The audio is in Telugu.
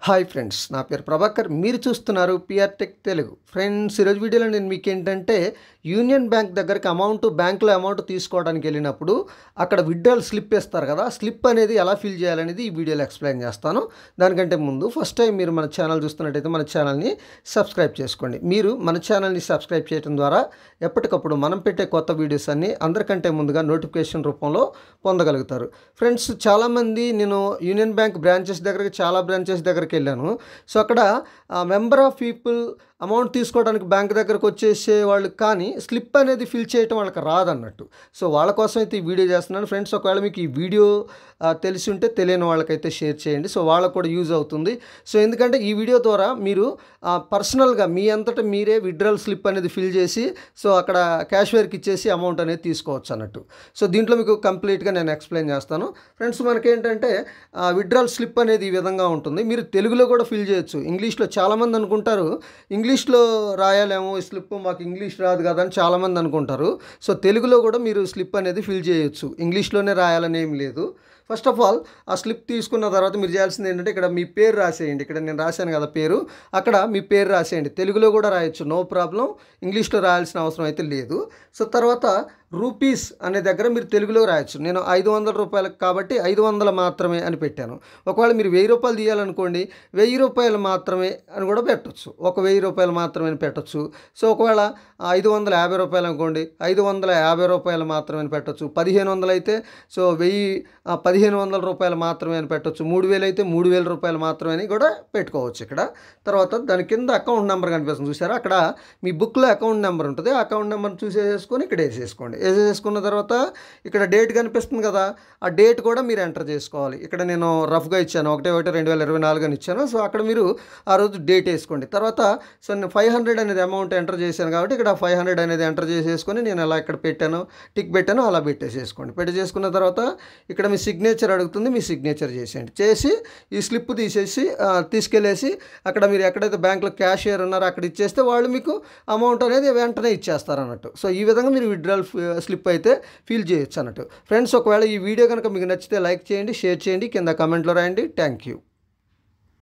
హాయ్ ఫ్రెండ్స్, నా పేరు ప్రభాకర్. మీరు చూస్తున్నారు పిఆర్ టెక్ తెలుగు. ఫ్రెండ్స్, ఈరోజు వీడియోలో నేను మీకు ఏంటంటే యూనియన్ బ్యాంక్ దగ్గరికి బ్యాంకులో అమౌంట్ తీసుకోవడానికి వెళ్ళినప్పుడు అక్కడ విత్డ్రాల్ స్లిప్ ఇస్తారు కదా, స్లిప్ అనేది ఎలా ఫిల్ చేయాలనేది ఈ వీడియోలో ఎక్స్ప్లెయిన్ చేస్తాను. దానికంటే ముందు ఫస్ట్ టైం మీరు మన ఛానల్ చూస్తున్నట్టయితే మన ఛానల్ని సబ్స్క్రైబ్ చేసుకోండి. మీరు మన ఛానల్ని సబ్స్క్రైబ్ చేయడం ద్వారా ఎప్పటికప్పుడు మనం పెట్టే కొత్త వీడియోస్ అన్నీ అందరికంటే ముందుగా నోటిఫికేషన్ రూపంలో పొందగలుగుతారు. ఫ్రెండ్స్, చాలామంది నేను యూనియన్ బ్యాంక్ చాలా బ్రాంచెస్ దగ్గరికి వెళ్ళాను. సో అక్కడ మెంబర్ ఆఫ్ పీపుల్ అమౌంట్ తీసుకోవడానికి బ్యాంక్ దగ్గరకు వచ్చేసే వాళ్ళు, కానీ స్లిప్ అనేది ఫిల్ చేయటం వాళ్ళకి రాదన్నట్టు. సో వాళ్ళ కోసం అయితే ఈ వీడియో చేస్తున్నాను. ఫ్రెండ్స్, ఒకవేళ మీకు ఈ వీడియో తెలిసి ఉంటే తెలియని వాళ్ళకైతే షేర్ చేయండి. సో వాళ్ళకు కూడా యూజ్ అవుతుంది. సో ఎందుకంటే ఈ వీడియో ద్వారా మీరు పర్సనల్గా మీ అంతటా మీరే విత్డ్రాల్ స్లిప్ అనేది ఫిల్ చేసి సో అక్కడ క్యాషియర్కి ఇచ్చేసి అమౌంట్ అనేది తీసుకోవచ్చు అన్నట్టు. సో దీంట్లో మీకు కంప్లీట్గా నేను ఎక్స్ప్లెయిన్ చేస్తాను. ఫ్రెండ్స్, మనకేంటంటే విత్డ్రాల్ స్లిప్ అనేది ఈ విధంగా ఉంటుంది. మీరు తెలుగులో కూడా ఫిల్ చేయొచ్చు. ఇంగ్లీష్లో చాలామంది అనుకుంటారు ఇంగ్లీష్లో రాయాలేమో ఈ స్లిప్, మాకు ఇంగ్లీష్ రాదు కదా అని చాలామంది అనుకుంటారు. సో తెలుగులో కూడా మీరు స్లిప్ అనేది ఫిల్ చేయొచ్చు. ఇంగ్లీష్లోనే రాయాలని ఏం లేదు. ఫస్ట్ ఆఫ్ ఆల్ ఆ స్లిప్ తీసుకున్న తర్వాత మీరు చేయాల్సింది ఏంటంటే ఇక్కడ మీ పేరు రాసేయండి. ఇక్కడ నేను రాశాను కదా పేరు, అక్కడ మీ పేరు రాసేయండి. తెలుగులో కూడా రాయొచ్చు, నో ప్రాబ్లం. ఇంగ్లీష్లో రాయాల్సిన అవసరం అయితే లేదు. సో తర్వాత రూపీస్ అనే దగ్గర మీరు తెలుగులో రాయొచ్చు. నేను 500 రూపాయలకు కాబట్టి 500 మాత్రమే అని పెట్టాను. ఒకవేళ మీరు 1000 రూపాయలు తీయాలనుకోండి, 1000 రూపాయలు మాత్రమే అని కూడా పెట్టచ్చు. 1000 రూపాయలు మాత్రమే అని పెట్టచ్చు. సో ఒకవేళ 550 రూపాయలు అనుకోండి, 550 రూపాయలు మాత్రమే అని పెట్టచ్చు. 1500 అయితే సో 1500 రూపాయలు మాత్రమే అని పెట్టచ్చు. 3000 అయితే 3000 రూపాయలు మాత్రమే అని కూడా పెట్టుకోవచ్చు ఇక్కడ. తర్వాత దాని కింద అకౌంట్ నెంబర్ కనిపిస్తుంది చూసారా, అక్కడ మీ బుక్లో అకౌంట్ నెంబర్ ఉంటుంది. ఆ అకౌంట్ నెంబర్ చూసేసుకొని ఇక్కడ వేసేసుకోండి. వేసేసుకున్న తర్వాత ఇక్కడ డేట్ కనిపిస్తుంది కదా, ఆ డేట్ కూడా మీరు ఎంటర్ చేసుకోవాలి. ఇక్కడ నేను రఫ్గా ఇచ్చాను, 1/1/2024 అని ఇచ్చాను. సో అక్కడ మీరు ఆ రోజు డేట్ వేసుకోండి. తర్వాత సో నేను 500 అనేది అమౌంట్ ఎంటర్ చేశాను కాబట్టి ఇక్కడ 500 అనేది ఎంటర్ చేసేసుకొని నేను అలా ఇక్కడ పెట్టాను, టిక్ పెట్టాను, అలా పెట్టేసేసుకోండి. పెట్టేసుకున్న తర్వాత ఇక్కడ మీ సిగ్నేచర్ అడుగుతుంది, మీ సిగ్నేచర్ చేసేయండి. చేసి ఈ స్లిప్ తీసుకెళ్ళేసి అక్కడ మీరు ఎక్కడైతే బ్యాంకులో క్యాషియర్ ఉన్నారో అక్కడ ఇచ్చేస్తే వాళ్ళు మీకు అమౌంట్ అనేది వెంటనే ఇచ్చేస్తారు అన్నట్టు. సో ఈ విధంగా మీరు విత్డ్రాల్ స్లిప్ అయితే ఫిల్ చేయొచ్చు అన్నట్టు. ఫ్రెండ్స్, ఒకవేళ ఈ వీడియో కనుక మీకు నచ్చితే లైక్ చేయండి, షేర్ చేయండి, కింద కామెంట్లో రాయండి. Thank you.